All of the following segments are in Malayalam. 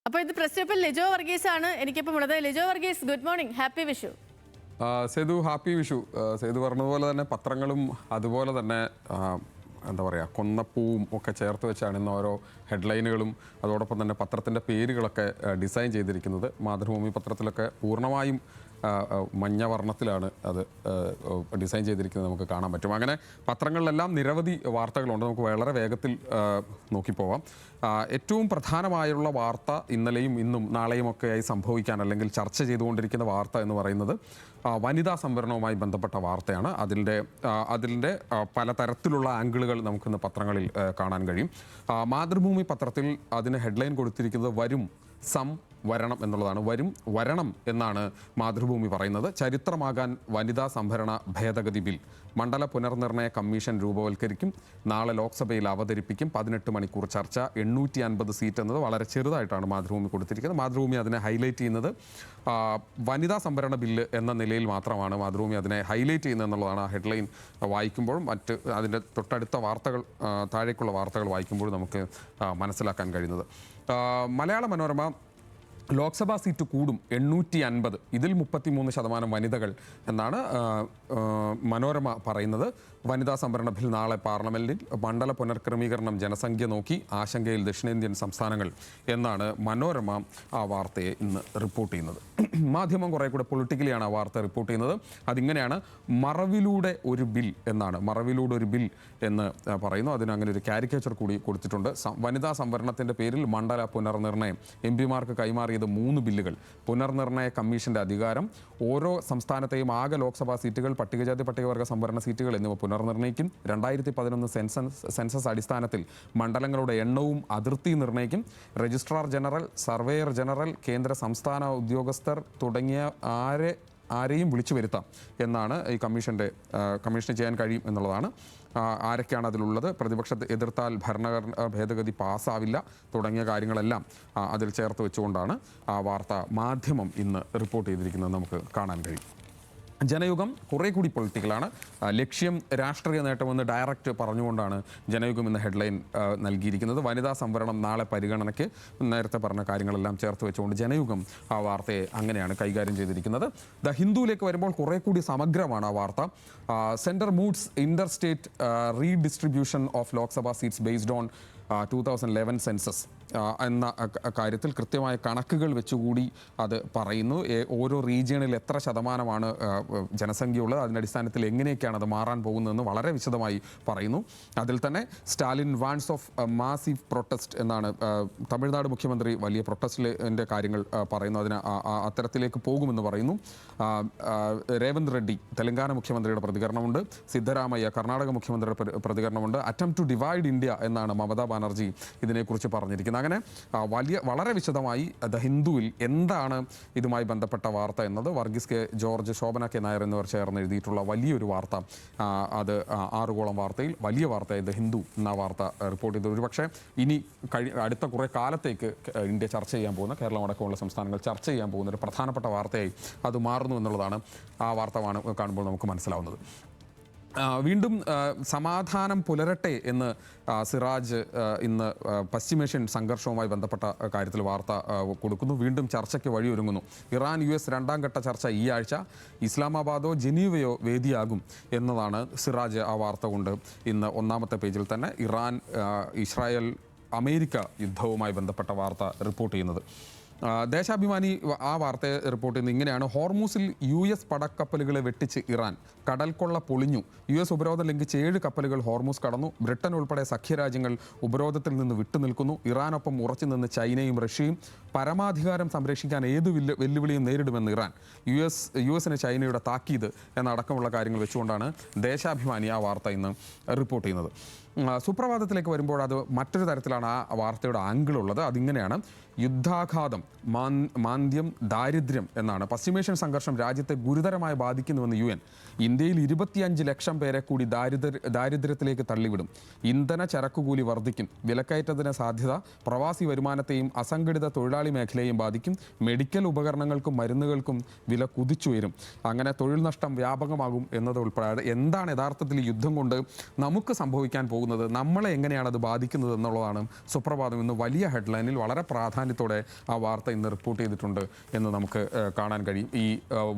അപ്പോൾ ഇത് പ്രസ് ക്ലബ്ബിൽ ലിജോ വർഗീസ് ആണ് എനിക്കിപ്പോൾ ഉള്ളത്. Lijo Varghese, good morning, happy Vishu. Sethu, happy Vishu. Sethu പറഞ്ഞതുപോലെ തന്നെ പത്രങ്ങളും അതുപോലെ തന്നെ എന്താ പറയുക, കൊന്നപ്പൂവും ഒക്കെ ചേർത്ത് വെച്ചാണ് ഇന്ന് ഓരോ ഹെഡ്ലൈനുകളും അതോടൊപ്പം തന്നെ പത്രത്തിൻ്റെ പേരുകളൊക്കെ ഡിസൈൻ ചെയ്തിരിക്കുന്നത്. മാതൃഭൂമി പത്രത്തിലൊക്കെ പൂർണ്ണമായും മഞ്ഞ വർണ്ണത്തിലാണ് അത് ഡിസൈൻ ചെയ്തിരിക്കുന്നത്, നമുക്ക് കാണാൻ പറ്റും. അങ്ങനെ പത്രങ്ങളിലെല്ലാം നിരവധി വാർത്തകളുണ്ട്, നമുക്ക് വളരെ വേഗത്തിൽ നോക്കിപ്പോവാം. ഏറ്റവും പ്രധാനമായുള്ള വാർത്ത ഇന്നലെയും ഇന്നും നാളെയുമൊക്കെയായി സംഭവിക്കാൻ അല്ലെങ്കിൽ ചർച്ച ചെയ്തുകൊണ്ടിരിക്കുന്ന വാർത്ത എന്ന് പറയുന്നത് വനിതാ സംവരണവുമായി ബന്ധപ്പെട്ട വാർത്തയാണ്. അതിൻ്റെ പലതരത്തിലുള്ള ആംഗിളുകൾ നമുക്കിന്ന് പത്രങ്ങളിൽ കാണാൻ കഴിയും. മാതൃഭൂമി പത്രത്തിൽ അതിന് ഹെഡ്ലൈൻ കൊടുത്തിരിക്കുന്നത് വരും വരണം എന്നുള്ളതാണ്. വരണം എന്നാണ് മാതൃഭൂമി പറയുന്നത്. ചരിത്രമാകാൻ വനിതാ സംവരണ ഭേദഗതി ബിൽ മണ്ഡല പുനർനിർണയ കമ്മീഷൻ രൂപവൽക്കരിക്കും, നാളെ ലോക്സഭയിൽ അവതരിപ്പിക്കും, 18 മണിക്കൂർ ചർച്ച, 850 സീറ്റ് എന്നത് വളരെ ചെറുതായിട്ടാണ് മാതൃഭൂമി കൊടുത്തിരിക്കുന്നത്. മാതൃഭൂമി അതിനെ ഹൈലൈറ്റ് ചെയ്യുന്നത് വനിതാ സംവരണ ബില്ല് എന്ന നിലയിൽ മാത്രമാണ് മാതൃഭൂമി അതിനെ ഹൈലൈറ്റ് ചെയ്യുന്നത് എന്നുള്ളതാണ് ആ ഹെഡ്ലൈൻ വായിക്കുമ്പോഴും മറ്റ് അതിൻ്റെ തൊട്ടടുത്ത വാർത്തകൾ, താഴേക്കുള്ള വാർത്തകൾ വായിക്കുമ്പോഴും നമുക്ക് മനസ്സിലാക്കാൻ കഴിയുന്നത്. മലയാള മനോരമ ലോക്സഭാ സീറ്റ് കൂടും 850, ഇതിൽ 33% വനിതകൾ എന്നാണ് മനോരമ പറയുന്നത്. വനിതാ സംവരണ ബിൽ നാളെ പാർലമെന്റിൽ. മണ്ഡല പുനർക്രമീകരണം ജനസംഖ്യ നോക്കി ആശങ്കയിൽ ദക്ഷിണേന്ത്യൻ സംസ്ഥാനങ്ങൾ എന്നാണ് മനോരമ ആ വാർത്തയെ ഇന്ന് റിപ്പോർട്ട് ചെയ്യുന്നത്. മാധ്യമം കുറേ കൂടെ പൊളിറ്റിക്കലിയാണ് ആ വാർത്ത റിപ്പോർട്ട് ചെയ്യുന്നത്. അതിങ്ങനെയാണ്, മറവിലൂടെ ഒരു ബിൽ എന്നാണ്. മറവിലൂടെ ഒരു ബിൽ എന്ന് പറയുന്നു. അതിന് അങ്ങനെ ഒരു കാരിക്കേച്ചർ കൂടി കൊടുത്തിട്ടുണ്ട്. വനിതാ സംവരണത്തിൻ്റെ പേരിൽ മണ്ഡല പുനർനിർണയം, MP മാർക്ക് കൈമാറിയത് 3 ബില്ലുകൾ, പുനർനിർണയ കമ്മീഷന്റെ അധികാരം, ഓരോ സംസ്ഥാനത്തെയും ആകെ ലോക്സഭാ സീറ്റുകൾ, പട്ടികജാതി പട്ടികവർഗ സംവരണ സീറ്റുകൾ എന്നിവ പുനർനിർണയിക്കും. 2011 സെൻസസ് അടിസ്ഥാനത്തിൽ മണ്ഡലങ്ങളുടെ എണ്ണവും അതിർത്തി നിർണ്ണയിക്കും. രജിസ്ട്രാർ ജനറൽ, സർവേയർ ജനറൽ, കേന്ദ്ര സംസ്ഥാന ഉദ്യോഗസ്ഥർ തുടങ്ങിയ ആരെയും വിളിച്ചു വരുത്താം എന്നാണ് ഈ കമ്മീഷന് ചെയ്യാൻ കഴിയും എന്നുള്ളതാണ്. ആരൊക്കെയാണ് അതിലുള്ളത്? പ്രതിപക്ഷത്തെ എതിർത്താൽ ഭരണഘടന ഭേദഗതി പാസ്സാവില്ല തുടങ്ങിയ കാര്യങ്ങളെല്ലാം അതിൽ ചേർത്ത് വെച്ചുകൊണ്ടാണ് ആ വാർത്ത മാധ്യമം ഇന്ന് റിപ്പോർട്ട് ചെയ്തിരിക്കുന്നത് നമുക്ക് കാണാൻ കഴിയും. ജനയുഗം കുറേ കൂടി പൊളിറ്റിക്കലാണ്. ലക്ഷ്യം രാഷ്ട്രീയ നേട്ടമെന്ന് ഡയറക്റ്റ് പറഞ്ഞുകൊണ്ടാണ് ജനയുഗം എന്ന ഹെഡ്ലൈൻ നൽകിയിരിക്കുന്നത്. വനിതാ സംവരണം നാളെ പരിഗണനയ്ക്ക്, നേരത്തെ പറഞ്ഞ കാര്യങ്ങളെല്ലാം ചേർത്ത് വെച്ചുകൊണ്ട് ജനയുഗം ആ വാർത്തയെ അങ്ങനെയാണ് കൈകാര്യം ചെയ്തിരിക്കുന്നത്. ദ ഹിന്ദുവിലേക്ക് വരുമ്പോൾ കുറേ കൂടി സമഗ്രമാണ് ആ വാർത്ത. Centre moods Inter state redistribution of Lok Sabha seats based on 2011 census എന്ന കാര്യത്തിൽ കൃത്യമായ കണക്കുകൾ വെച്ചുകൂടി അത് പറയുന്നു. ഓരോ റീജിയണിൽ എത്ര ശതമാനമാണ് ജനസംഖ്യയുള്ളത്, അതിൻ്റെ അടിസ്ഥാനത്തിൽ എങ്ങനെയൊക്കെയാണ് അത് മാറാൻ പോകുന്നതെന്ന് വളരെ വിശദമായി പറയുന്നു. അതിൽ തന്നെ Stalin warns of massive protest എന്നാണ് തമിഴ്നാട് മുഖ്യമന്ത്രി വലിയ പ്രൊട്ടസ്റ്റിൻ്റെ കാര്യങ്ങൾ പറയുന്നു. അതിന് അത്തരത്തിലേക്ക് പോകുമെന്ന് പറയുന്നു. രേവന്ത് റെഡ്ഡി തെലങ്കാന മുഖ്യമന്ത്രിയുടെ പ്രതികരണമുണ്ട്. സിദ്ധരാമയ്യ കർണാടക മുഖ്യമന്ത്രിയുടെ പ്രതികരണമുണ്ട്. അറ്റംപ്റ്റ് ടു ഡിവൈഡ് ഇന്ത്യ എന്നാണ് മമതാ ബാനർജി ഇതിനെക്കുറിച്ച് പറഞ്ഞിരിക്കുന്നത്. അങ്ങനെ വളരെ വിശദമായി ദ ഹിന്ദുവിൽ എന്താണ് ഇതുമായി ബന്ധപ്പെട്ട വാർത്ത എന്നത് Varghese K George, Shobhana K Nair എന്നിവർ ചേർന്ന് എഴുതിയിട്ടുള്ള വലിയൊരു വാർത്ത, അത് 6 വാർത്തയിൽ വലിയ വാർത്തയായി ദ ഹിന്ദു എന്ന വാർത്ത റിപ്പോർട്ട് ചെയ്തു. ഒരുപക്ഷെ ഇനി അടുത്ത കുറേ കാലത്തേക്ക് ഇന്ത്യ ചർച്ച ചെയ്യാൻ പോകുന്ന, കേരളം അടക്കമുള്ള സംസ്ഥാനങ്ങൾ ചർച്ച ചെയ്യാൻ പോകുന്ന ഒരു പ്രധാനപ്പെട്ട വാർത്തയായി അത് മാറുന്നു എന്നുള്ളതാണ് ആ വാർത്ത കാണുമ്പോൾ നമുക്ക് മനസ്സിലാവുന്നത്. വീണ്ടും സമാധാനം പുലരട്ടെ എന്ന് സിറാജ് ഇന്ന് പശ്ചിമേഷ്യൻ സംഘർഷവുമായി ബന്ധപ്പെട്ട കാര്യത്തിൽ വാർത്ത കൊടുക്കുന്നു. വീണ്ടും ചർച്ചയ്ക്ക് വഴിയൊരുങ്ങുന്നു. ഇറാൻ US 2ാം ഘട്ട ചർച്ച ഈ ആഴ്ച ഇസ്ലാമാബാദോ ജനീവയോ വേദിയാകും എന്നതാണ് സിറാജ് ആ വാർത്ത കൊണ്ട് ഇന്ന് 1ാമത്തെ പേജിൽ തന്നെ ഇറാൻ ഇസ്രായേൽ അമേരിക്ക യുദ്ധവുമായി ബന്ധപ്പെട്ട വാർത്ത റിപ്പോർട്ട് ചെയ്യുന്നത്. ദേശാഭിമാനി ആ വാർത്തയെ റിപ്പോർട്ട് ചെയ്യുന്നത് ഇങ്ങനെയാണ്, ഹോർമൂസിൽ US പടക്കപ്പലുകളെ വെട്ടിച്ച് ഇറാൻ, കടൽക്കൊള്ള പൊളിഞ്ഞു, US ഉപരോധം ലംഘിച്ച് 7 കപ്പലുകൾ ഹോർമൂസ് കടന്നു, ബ്രിട്ടൻ ഉൾപ്പെടെ സഖ്യരാജ്യങ്ങൾ ഉപരോധത്തിൽ നിന്ന് വിട്ടുനിൽക്കുന്നു, ഇറാനൊപ്പം ഉറച്ചു നിന്ന് ചൈനയും റഷ്യയും, പരമാധികാരം സംരക്ഷിക്കാൻ ഏത് വെല്ലുവിളിയും നേരിടുമെന്ന് ഇറാൻ, US ചൈനയുടെ താക്കീത് എന്നടക്കമുള്ള കാര്യങ്ങൾ വെച്ചുകൊണ്ടാണ് ദേശാഭിമാനി ആ വാർത്ത ഇന്ന് റിപ്പോർട്ട് ചെയ്യുന്നത്. സുപ്രഭാതത്തിലേക്ക് വരുമ്പോൾ അത് മറ്റൊരു തരത്തിലാണ് ആ വാർത്തയുടെ ആംഗിളുള്ളത്. അതിങ്ങനെയാണ്, യുദ്ധാഘാതം, മാന്ദ്യം, ദാരിദ്ര്യം എന്നാണ്. പശ്ചിമേഷ്യൻ സംഘർഷം രാജ്യത്തെ ഗുരുതരമായി ബാധിക്കുന്നുവെന്ന് UN. ഇന്ത്യയിൽ 25 ലക്ഷം പേരെ കൂടി ദാരിദ്ര്യത്തിലേക്ക് തള്ളിവിടും. ഇന്ധന ചരക്കുകൂലി വർദ്ധിക്കും. വിലക്കയറ്റത്തിന് സാധ്യത. പ്രവാസി വരുമാനത്തെയും അസംഘടിത തൊഴിലാളി തൊഴിലാളി മേഖലയെയും ബാധിക്കും. മെഡിക്കൽ ഉപകരണങ്ങൾക്കും മരുന്നുകൾക്കും വില കുതിച്ചുയരും. അങ്ങനെ തൊഴിൽ നഷ്ടം വ്യാപകമാകും എന്നത് ഉൾപ്പെടെ എന്താണ് യഥാർത്ഥത്തിൽ ഈ യുദ്ധം കൊണ്ട് നമുക്ക് സംഭവിക്കാൻ പോകുന്നത്, നമ്മളെ എങ്ങനെയാണ് അത് ബാധിക്കുന്നത് എന്നുള്ളതാണ് സുപ്രഭാതം ഇന്ന് വലിയ ഹെഡ്ലൈനിൽ വളരെ പ്രാധാന്യത്തോടെ ആ വാർത്ത ഇന്ന് റിപ്പോർട്ട് ചെയ്തിട്ടുണ്ട് എന്ന് നമുക്ക് കാണാൻ കഴിയും. ഈ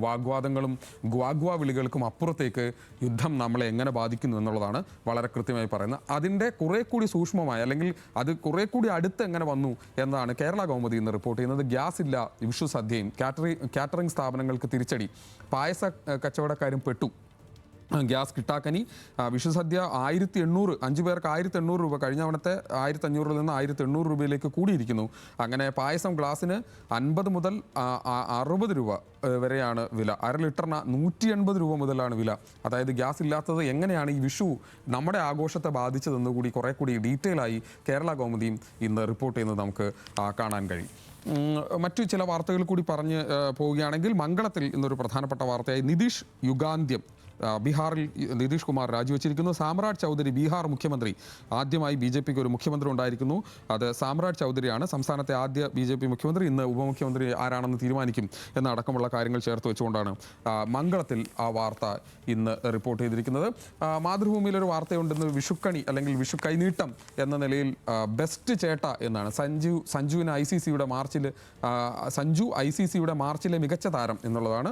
വാഗ്വാദങ്ങളും ഗ്വാഗ്വാ വിളികൾക്കും അപ്പുറത്തേക്ക് യുദ്ധം നമ്മളെ എങ്ങനെ ബാധിക്കുന്നു എന്നുള്ളതാണ് വളരെ കൃത്യമായി പറയുന്നത്. അതിൻ്റെ കുറെ കൂടി സൂക്ഷ്മമായി അല്ലെങ്കിൽ അത് കുറെ കൂടി അടുത്ത് എങ്ങനെ വന്നു എന്നതാണ് കേരള കൗമുദി ഇന്ന് റിപ്പോർട്ട് ചെയ്യുന്നത്. ഗ്യാസ് ഇല്ല, വിഷു സദ്യയും, കാറ്ററിംഗ് സ്ഥാപനങ്ങൾക്ക് തിരിച്ചടി, പായസ കച്ചവടക്കാരും പെട്ടു, ഗ്യാസ് കിട്ടാക്കനി, വിഷുസദ്യ 1800, 5 പേർക്ക് 1800 രൂപ, കഴിഞ്ഞ തവണത്തെ 1500 നിന്ന് 1800 രൂപയിലേക്ക് കൂടിയിരിക്കുന്നു. അങ്ങനെ പായസം ഗ്ലാസ്സിന് 50 മുതൽ 60 രൂപ വരെയാണ് വില. അര ലിറ്ററിന് 180 രൂപ മുതലാണ് വില. അതായത് ഗ്യാസ് ഇല്ലാത്തത് എങ്ങനെയാണ് ഈ വിഷു നമ്മുടെ ആഘോഷത്തെ ബാധിച്ചതെന്ന് കൂടി കുറെ കൂടി ഡീറ്റെയിൽ ആയി കേരള കൗമുദിയും ഇന്ന് റിപ്പോർട്ട് ചെയ്യുന്നത് നമുക്ക് കാണാൻ കഴിയും. മറ്റു ചില വാർത്തകൾ കൂടി പറഞ്ഞ് പോവുകയാണെങ്കിൽ മംഗളത്തിൽ ഇന്നൊരു പ്രധാനപ്പെട്ട വാർത്തയായി നിതീഷ് യുഗാന്ത്യം. ബീഹാറിൽ നിതീഷ് കുമാർ രാജിവെച്ചിരിക്കുന്നു. സാമ്രാജ് ചൗധരി ബീഹാർ മുഖ്യമന്ത്രി. ആദ്യമായി BJPക്ക് ഒരു മുഖ്യമന്ത്രി ഉണ്ടായിരിക്കുന്നു. അത് സാമ്രാജ് ചൗധരിയാണ്. സംസ്ഥാനത്തെ ആദ്യ BJP മുഖ്യമന്ത്രി. ഇന്ന് ഉപമുഖ്യമന്ത്രി ആരാണെന്ന് തീരുമാനിക്കും എന്നടക്കമുള്ള കാര്യങ്ങൾ ചേർത്ത് വെച്ചുകൊണ്ടാണ് മംഗളത്തിൽ ആ വാർത്ത ഇന്ന് റിപ്പോർട്ട് ചെയ്തിരിക്കുന്നത്. മാതൃഭൂമിയിലൊരു വാർത്തയുണ്ടെന്ന് വിഷുക്കണി അല്ലെങ്കിൽ വിഷു കൈനീട്ടം എന്ന നിലയിൽ ബെസ്റ്റ് ചേട്ട എന്നാണ് സഞ്ജുവിന് ICCയുടെ മാർച്ചിലെ മികച്ച താരം എന്നുള്ളതാണ്.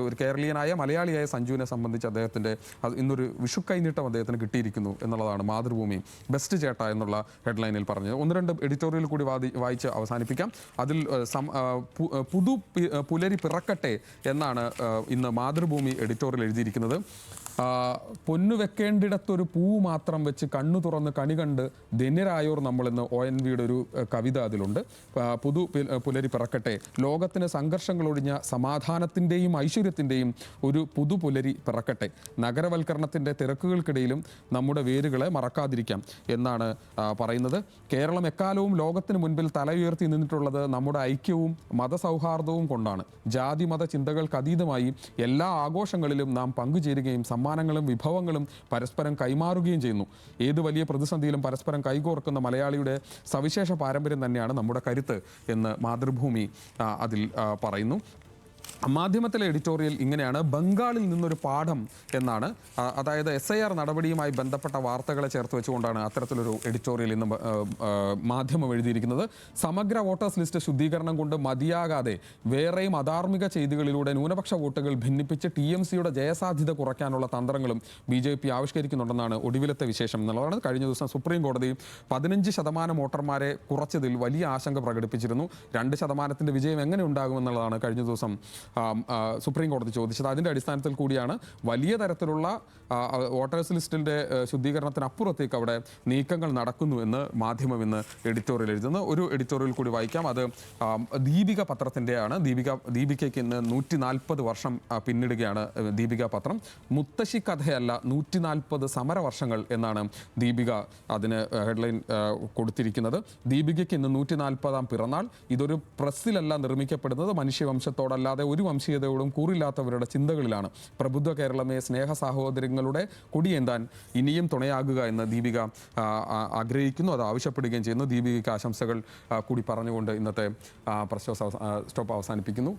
ഒരു കേരളീയനായ മലയാളിയായ സഞ്ജുവിനെ സംബന്ധിച്ച് അദ്ദേഹത്തിൻ്റെ ഇന്നൊരു വിഷു കൈനീട്ടം അദ്ദേഹത്തിന് കിട്ടിയിരിക്കുന്നു എന്നുള്ളതാണ് മാതൃഭൂമി ബെസ്റ്റ് ചേട്ട എന്നുള്ള ഹെഡ്ലൈനിൽ പറഞ്ഞത്. 1-2 എഡിറ്റോറിയൽ കൂടി വായിച്ച് അവസാനിപ്പിക്കാം. അതിൽ പുലരി പിറക്കട്ടെ എന്നാണ് ഇന്ന് മാതൃഭൂമി എഡിറ്റോറിയൽ എഴുതിയിരിക്കുന്നത്. പൊന്നു വെക്കേണ്ടിടത്തൊരു പൂവ് മാത്രം വെച്ച് കണ്ണു തുറന്ന് കണി കണ്ട് ധന്യരായോർ നമ്മളെന്ന് ONVയുടെ ഒരു കവിത അതിലുണ്ട്. പുലരി പിറക്കട്ടെ, ലോകത്തിന് സഘർഷങ്ങളൊഴിഞ്ഞ സമാധാനത്തിൻ്റെയും ഐശ്വര്യത്തിൻ്റെയും ഒരു പുതുപുലരി പിറക്കട്ടെ. നഗരവൽക്കരണത്തിൻ്റെ തിരക്കുകൾക്കിടയിലും നമ്മുടെ വേരുകളെ മറക്കാതിരിക്കാം എന്നാണ് പറയുന്നത്. കേരളം എക്കാലവും ലോകത്തിന് മുൻപിൽ തല ഉയർത്തി നിന്നിട്ടുള്ളത് നമ്മുടെ ഐക്യവും മതസൗഹാർദ്ദവും കൊണ്ടാണ്. ജാതി മത ചിന്തകൾക്ക് അതീതമായി എല്ലാ ആഘോഷങ്ങളിലും നാം പങ്കുചേരുകയും സമ്മാനങ്ങളും വിഭവങ്ങളും പരസ്പരം കൈമാറുകയും ചെയ്യുന്നു. ഏത് വലിയ പ്രതിസന്ധിയിലും പരസ്പരം കൈകോർക്കുന്ന മലയാളിയുടെ സവിശേഷ പാരമ്പര്യം തന്നെയാണ് നമ്മുടെ കരുത്ത് എന്ന് മാതൃഭൂമി അതിൽ പറയുന്നു. മാധ്യമത്തിലെ എഡിറ്റോറിയൽ ഇങ്ങനെയാണ്: ബംഗാളിൽ നിന്നൊരു പാഠം എന്നാണ്. അതായത് SIR നടപടിയുമായി ബന്ധപ്പെട്ട വാർത്തകളെ ചേർത്ത് വെച്ചുകൊണ്ടാണ് അത്തരത്തിലൊരു എഡിറ്റോറിയൽ ഇന്ന് മാധ്യമം എഴുതിയിരിക്കുന്നത്. സമഗ്ര വോട്ടേഴ്സ് ലിസ്റ്റ് ശുദ്ധീകരണം കൊണ്ട് മതിയാകാതെ വേറെയും അധാർമിക ചെയ്തികളിലൂടെ ന്യൂനപക്ഷ വോട്ടുകൾ ഭിന്നിപ്പിച്ച് TMCയുടെ ജയസാധ്യത കുറയ്ക്കാനുള്ള തന്ത്രങ്ങളും BJP ആവിഷ്കരിക്കുന്നുണ്ടെന്നാണ് ഒടുവിലത്തെ വിശേഷം എന്നുള്ളതാണ്. കഴിഞ്ഞ ദിവസം സുപ്രീം കോടതി 15% വോട്ടർമാരെ കുറച്ചതിൽ വലിയ ആശങ്ക പ്രകടിപ്പിച്ചിരുന്നു. 2% വിജയം എങ്ങനെ ഉണ്ടാകുമെന്നുള്ളതാണ് കഴിഞ്ഞ ദിവസം സുപ്രീം കോടതി ചോദിച്ചത്. അതിൻ്റെ അടിസ്ഥാനത്തിൽ കൂടിയാണ് വലിയ തരത്തിലുള്ള വോട്ടേഴ്സ് ലിസ്റ്റിൻ്റെ ശുദ്ധീകരണത്തിനപ്പുറത്തേക്ക് അവിടെ നീക്കങ്ങൾ നടക്കുന്നു എന്ന് മാധ്യമം ഇന്ന് എഡിറ്റോറിയൽ എഴുതുന്നു. ഒരു എഡിറ്റോറിയൽ കൂടി വായിക്കാം. അത് ദീപിക പത്രത്തിൻ്റെയാണ്. ദീപികയ്ക്ക് ഇന്ന് 140 വർഷം പിന്നിടുകയാണ് ദീപിക പത്രം. മുത്തശ്ശി കഥയല്ല 140 സമരവർഷങ്ങൾ എന്നാണ് ദീപിക അതിന് ഹെഡ്ലൈൻ കൊടുത്തിരിക്കുന്നത്. ദീപികയ്ക്ക് ഇന്ന് 140ാം പിറന്നാൾ. ഇതൊരു പ്രസ്സിലല്ല നിർമ്മിക്കപ്പെടുന്നത്, മനുഷ്യവംശത്തോടല്ലാതെ ഒരു വംശീയതയോടും കൂറില്ലാത്തവരുടെ ചിന്തകളിലാണ്. പ്രബുദ്ധ കേരളമേ, സ്നേഹ സാഹോദര്യങ്ങളുടെ കൊടിയേന്താൻ ഇനിയും തുണയാകുക എന്ന് ദീപിക ആഗ്രഹിക്കുന്നു, അത് ആവശ്യപ്പെടുകയും ചെയ്യുന്നു. ദീപികയ്ക്ക് ആശംസകൾ കൂടി പറഞ്ഞുകൊണ്ട് ഇന്നത്തെ പ്രസ് സ്റ്റോപ്പ് അവസാനിപ്പിക്കുന്നു.